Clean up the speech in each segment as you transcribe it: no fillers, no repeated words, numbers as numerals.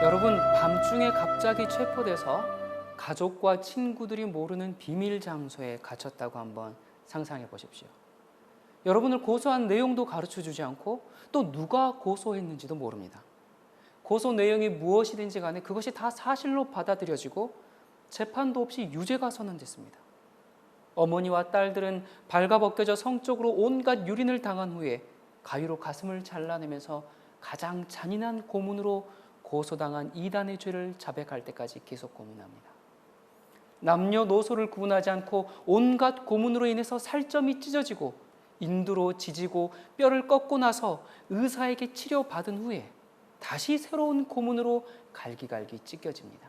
여러분, 밤중에 갑자기 체포돼서 가족과 친구들이 모르는 비밀 장소에 갇혔다고 한번 상상해 보십시오. 여러분을 고소한 내용도 가르쳐 주지 않고 또 누가 고소했는지도 모릅니다. 고소 내용이 무엇이든지 간에 그것이 다 사실로 받아들여지고 재판도 없이 유죄가 선언됐습니다. 어머니와 딸들은 발가벗겨져 성적으로 온갖 유린을 당한 후에 가위로 가슴을 잘라내면서 가장 잔인한 고문으로 고소당한 이단의 죄를 자백할 때까지 계속 고문합니다. 남녀노소를 구분하지 않고 온갖 고문으로 인해서 살점이 찢어지고 인두로 지지고 뼈를 꺾고 나서 의사에게 치료받은 후에 다시 새로운 고문으로 갈기갈기 찢겨집니다.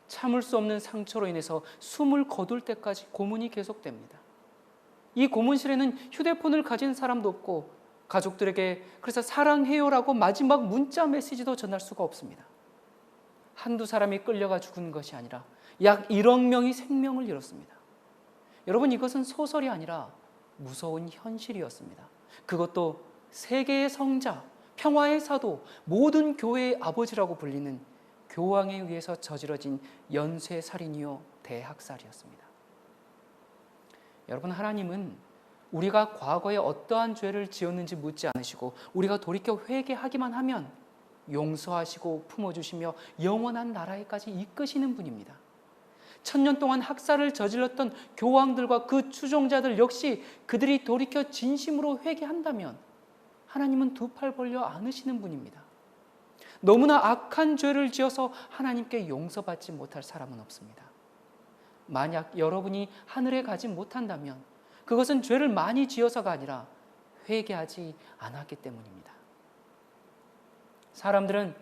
참을 수 없는 상처로 인해서 숨을 거둘 때까지 고문이 계속됩니다. 이 고문실에는 휴대폰을 가진 사람도 없고 가족들에게 그래서 사랑해요라고 마지막 문자 메시지도 전할 수가 없습니다. 한두 사람이 끌려가 죽은 것이 아니라 약 1억 명이 생명을 잃었습니다. 여러분, 이것은 소설이 아니라 무서운 현실이었습니다. 그것도 세계의 성자, 평화의 사도, 모든 교회의 아버지라고 불리는 교황에 의해서 저지러진 연쇄살인이요 대학살이었습니다. 여러분, 하나님은 우리가 과거에 어떠한 죄를 지었는지 묻지 않으시고 우리가 돌이켜 회개하기만 하면 용서하시고 품어주시며 영원한 나라에까지 이끄시는 분입니다. 1000년 동안 학살을 저질렀던 교황들과 그 추종자들 역시 그들이 돌이켜 진심으로 회개한다면 하나님은 두 팔 벌려 안으시는 분입니다. 너무나 악한 죄를 지어서 하나님께 용서받지 못할 사람은 없습니다. 만약 여러분이 하늘에 가지 못한다면 그것은 죄를 많이 지어서가 아니라 회개하지 않았기 때문입니다. 사람들은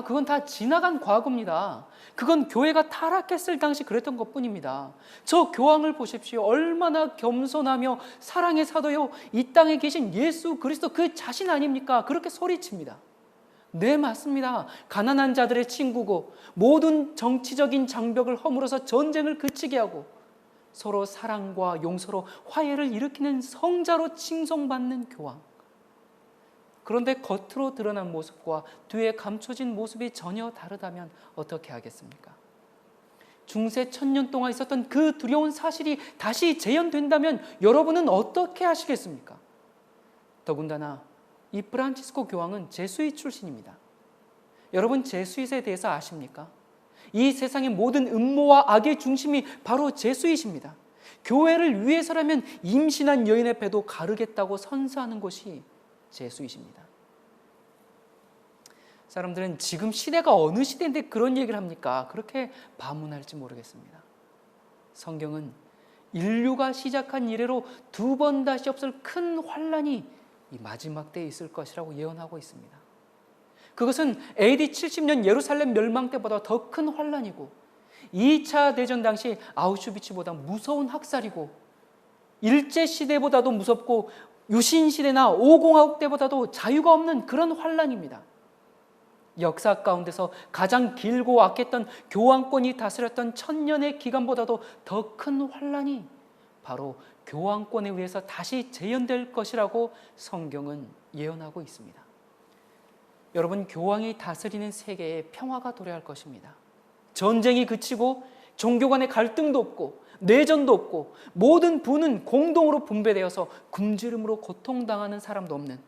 그건 다 지나간 과거입니다. 그건 교회가 타락했을 당시 그랬던 것뿐입니다. 저 교황을 보십시오. 얼마나 겸손하며 사랑의 사도요, 이 땅에 계신 예수 그리스도 그 자신 아닙니까? 그렇게 소리칩니다. 네, 맞습니다. 가난한 자들의 친구고 모든 정치적인 장벽을 허물어서 전쟁을 그치게 하고 서로 사랑과 용서로 화해를 일으키는 성자로 칭송받는 교황. 그런데 겉으로 드러난 모습과 뒤에 감춰진 모습이 전혀 다르다면 어떻게 하겠습니까? 중세 1000년 동안 있었던 그 두려운 사실이 다시 재현된다면 여러분은 어떻게 하시겠습니까? 더군다나 이 프란치스코 교황은 제수잇 출신입니다. 여러분, 제수잇에 대해서 아십니까? 이 세상의 모든 음모와 악의 중심이 바로 제수잇입니다. 교회를 위해서라면 임신한 여인의 배도 가르겠다고 선서하는 곳이 제수잇입니다. 사람들은 지금 시대가 어느 시대인데 그런 얘기를 합니까? 그렇게 반문할지 모르겠습니다. 성경은 인류가 시작한 이래로 두 번 다시 없을 큰 환란이 이 마지막 때에 있을 것이라고 예언하고 있습니다. 그것은 AD 70년 예루살렘 멸망 때보다 더 큰 환란이고 2차 대전 당시 아우슈비츠보다 무서운 학살이고 일제시대보다도 무섭고 유신시대나 5공화국 때보다도 자유가 없는 그런 환란입니다. 역사 가운데서 가장 길고 악했던 교황권이 다스렸던 1000년의 기간보다도 더 큰 환란이 바로 교황권에 의해서 다시 재현될 것이라고 성경은 예언하고 있습니다. 여러분, 교황이 다스리는 세계에 평화가 도래할 것입니다. 전쟁이 그치고 종교 간의 갈등도 없고 내전도 없고 모든 부는 공동으로 분배되어서 굶주림으로 고통당하는 사람도 없는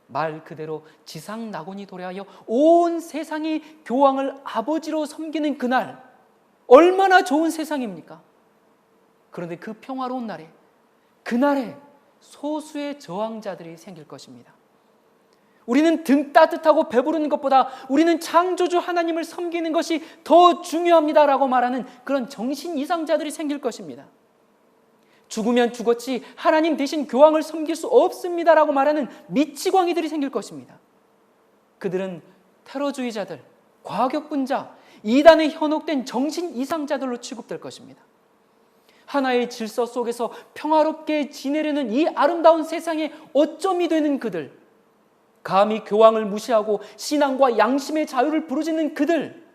말 그대로 지상 낙원이 도래하여 온 세상이 교황을 아버지로 섬기는 그날, 얼마나 좋은 세상입니까? 그런데 그 평화로운 날에, 그날에 소수의 저항자들이 생길 것입니다. 우리는 등 따뜻하고 배부르는 것보다 우리는 창조주 하나님을 섬기는 것이 더 중요합니다라고 말하는 그런 정신 이상자들이 생길 것입니다. 죽으면 죽었지 하나님 대신 교황을 섬길 수 없습니다라고 말하는 미치광이들이 생길 것입니다. 그들은 테러주의자들, 과격분자, 이단에 현혹된 정신 이상자들로 취급될 것입니다. 하나의 질서 속에서 평화롭게 지내려는 이 아름다운 세상에 어점이 되는 그들, 감히 교황을 무시하고 신앙과 양심의 자유를 부르짖는 그들,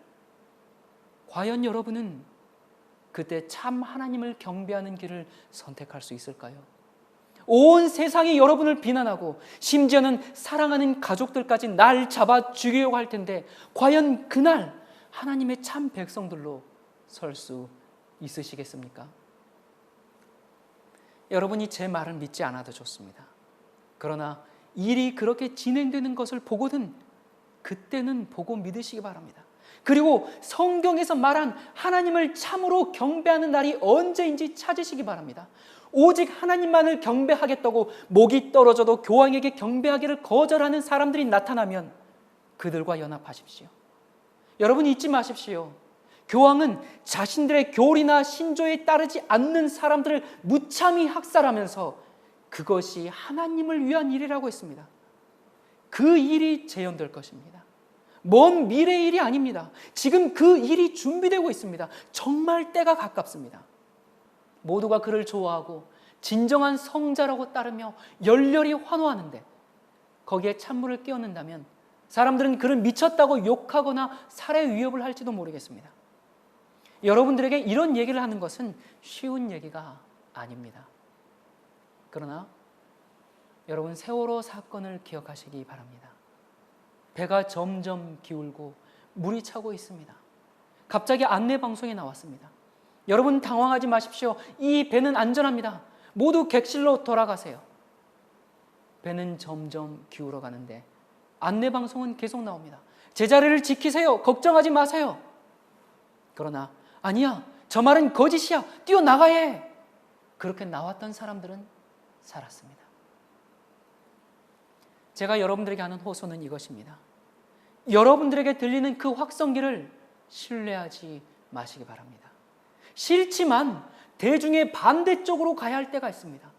과연 여러분은 그때 참 하나님을 경배하는 길을 선택할 수 있을까요? 온 세상이 여러분을 비난하고 심지어는 사랑하는 가족들까지 날 잡아 죽이려고 할 텐데 과연 그날 하나님의 참 백성들로 설 수 있으시겠습니까? 여러분이 제 말을 믿지 않아도 좋습니다. 그러나 일이 그렇게 진행되는 것을 보거든 그때는 보고 믿으시기 바랍니다. 그리고 성경에서 말한 하나님을 참으로 경배하는 날이 언제인지 찾으시기 바랍니다. 오직 하나님만을 경배하겠다고 목이 떨어져도 교황에게 경배하기를 거절하는 사람들이 나타나면 그들과 연합하십시오. 여러분 잊지 마십시오. 교황은 자신들의 교리나 신조에 따르지 않는 사람들을 무참히 학살하면서 그것이 하나님을 위한 일이라고 했습니다. 그 일이 재현될 것입니다. 먼 미래의 일이 아닙니다. 지금 그 일이 준비되고 있습니다. 정말 때가 가깝습니다. 모두가 그를 좋아하고 진정한 성자라고 따르며 열렬히 환호하는데 거기에 찬물을 끼얹는다면 사람들은 그를 미쳤다고 욕하거나 살해 위협을 할지도 모르겠습니다. 여러분들에게 이런 얘기를 하는 것은 쉬운 얘기가 아닙니다. 그러나 여러분 세월호 사건을 기억하시기 바랍니다. 배가 점점 기울고 물이 차고 있습니다. 갑자기 안내 방송에 나왔습니다. 여러분 당황하지 마십시오. 이 배는 안전합니다. 모두 객실로 돌아가세요. 배는 점점 기울어 가는데 안내 방송은 계속 나옵니다. 제자리를 지키세요. 걱정하지 마세요. 그러나 아니야, 저 말은 거짓이야. 뛰어나가야 해. 그렇게 나왔던 사람들은 살았습니다. 제가 여러분들에게 하는 호소는 이것입니다. 여러분들에게 들리는 그 확성기를 신뢰하지 마시기 바랍니다. 싫지만 대중의 반대쪽으로 가야 할 때가 있습니다.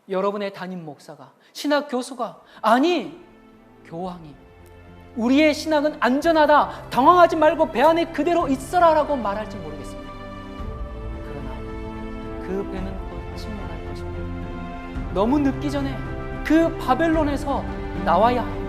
여러분의 담임 목사가, 신학 교수가, 아니 교황이 우리의 신학은 안전하다, 당황하지 말고 배 안에 그대로 있어라 라고 말할지 모르겠습니다. 그러나 그 배는 곧 침몰할 것입니다. 너무 늦기 전에 그 바벨론에서 나와야 합니다.